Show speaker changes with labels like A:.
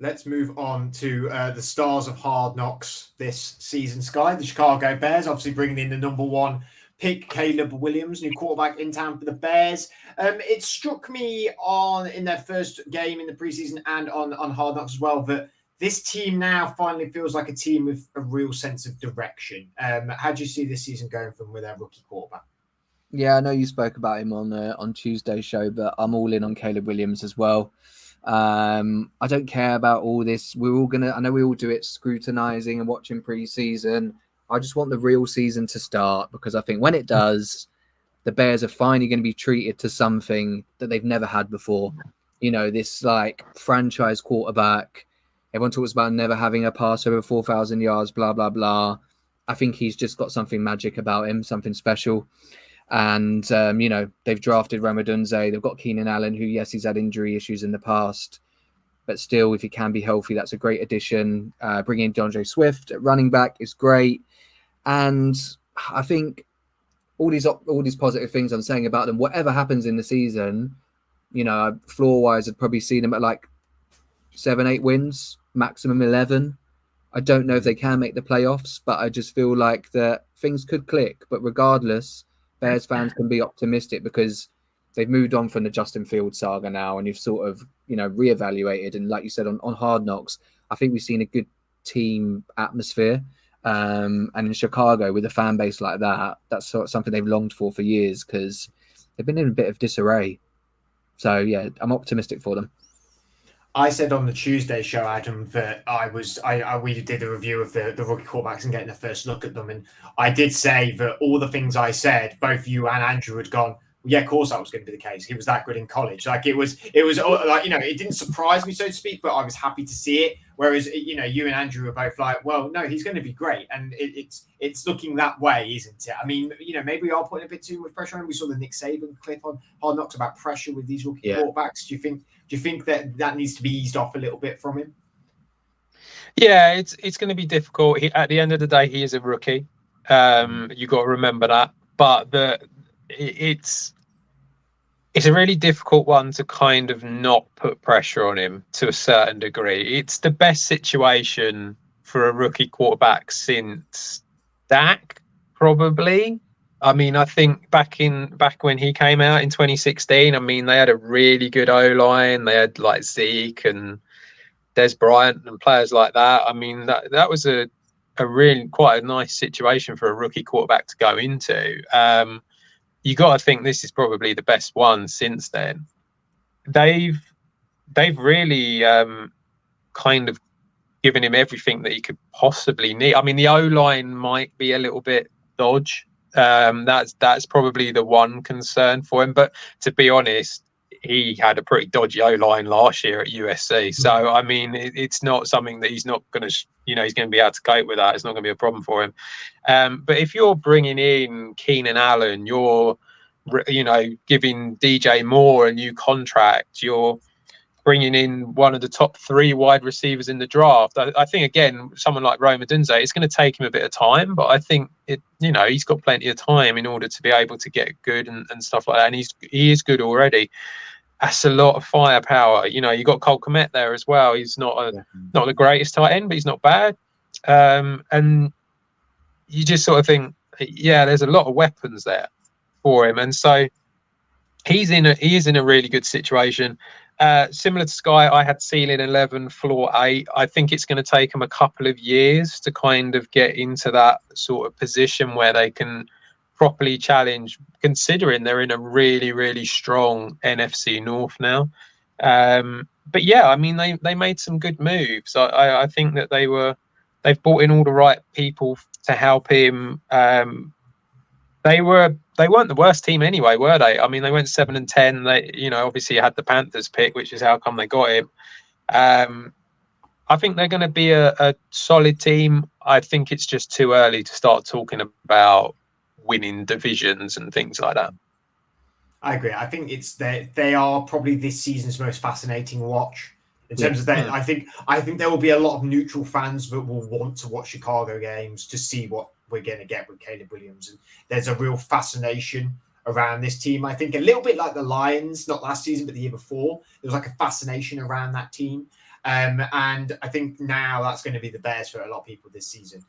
A: Let's move on to the stars of Hard Knocks this season, Sky. The Chicago Bears, obviously bringing in the number one pick, Caleb Williams, new quarterback in town for the Bears. It struck me in their first game in the preseason and on Hard Knocks as well that this team now finally feels like a team with a real sense of direction. How do you see this season going from with their rookie quarterback?
B: Yeah, I know you spoke about him on Tuesday's show, but I'm all in on Caleb Williams as well. I don't care about all this. I know we all do it, scrutinizing and watching preseason. I just want the real season to start, because I think when it does, the Bears are finally going to be treated to something that they've never had before. You know, this like franchise quarterback. Everyone talks about never having a pass over 4,000 yards, blah, blah, blah. I think he's just got something magic about him, something special. And, they've drafted Rome Odunze. They've got Keenan Allen, who, yes, he's had injury issues in the past. But still, if he can be healthy, that's a great addition. Bringing in DeAndre Swift at running back is great. And I think all these positive things I'm saying about them, whatever happens in the season, floor-wise, I'd probably see them at like 7-8 wins, maximum 11. I don't know if they can make the playoffs, but I just feel like that things could click. But regardless, Bears fans can be optimistic because they've moved on from the Justin Fields saga now, and you've sort of, reevaluated. And like you said, on Hard Knocks, I think we've seen a good team atmosphere. And in Chicago, with a fan base like that, that's sort of something they've longed for years, because they've been in a bit of disarray. So, yeah, I'm optimistic for them.
A: I said on the Tuesday show, Adam, that we did a review of the rookie quarterbacks and getting a first look at them. And I did say that all the things I said, both you and Andrew had gone, well, yeah, of course that was going to be the case. He was that good in college. Like it was like, it didn't surprise me, so to speak, but I was happy to see it. Whereas, you and Andrew were both like, well, no, he's going to be great. And it's looking that way, isn't it? I mean, maybe we are putting a bit too much pressure on him. We saw the Nick Saban clip on Hard Knocks about pressure with these rookie quarterbacks. Do you think that needs to be eased off a little bit from him?
C: Yeah, it's going to be difficult. At the end of the day, he is a rookie. You got to remember that. But it's a really difficult one to kind of not put pressure on him to a certain degree. It's the best situation for a rookie quarterback since Dak, probably. I mean, I think back when he came out in 2016, I mean, they had a really good O-line. They had like Zeke and Des Bryant and players like that. I mean, that was a really quite a nice situation for a rookie quarterback to go into. You got to think this is probably the best one since then. They've really kind of given him everything that he could possibly need. I mean, the O-line might be a little bit dodge. That's probably the one concern for him. But to be honest, he had a pretty dodgy O-line last year at USC. So, I mean, it's not something that he's not going to, he's going to be able to cope with that. It's not going to be a problem for him. But if you're bringing in Keenan Allen, you're, giving DJ Moore a new contract, you're bringing in one of the top 3 wide receivers in the draft. I think, again, someone like Rome Odunze, it's going to take him a bit of time, but I think he's got plenty of time in order to be able to get good and stuff like that. And he is good already. That's a lot of firepower. You got Cole Kmet there as well. He's not the greatest tight end, but he's not bad. And you just sort of think, yeah, there's a lot of weapons there for him. And so he is in a really good situation. Similar to Sky, I had ceiling 11, floor 8. I think it's going to take them a couple of years to kind of get into that sort of position where they can properly challenge, considering they're in a really, really strong NFC North now. But yeah, I mean, they made some good moves. I think that they've brought in all the right people to help him. They weren't the worst team anyway, were they? I mean, they went 7-10. They, obviously had the Panthers pick, which is how come they got him. I think they're going to be a solid team. I think it's just too early to start talking about winning divisions and things like that.
A: I agree. I think they are probably this season's most fascinating watch in terms of that. I think there will be a lot of neutral fans that will want to watch Chicago games to see what we're going to get with Caleb Williams. And there's a real fascination around this team. I think a little bit like the Lions, not last season, but the year before. There was like a fascination around that team. And I think now that's going to be the Bears for a lot of people this season.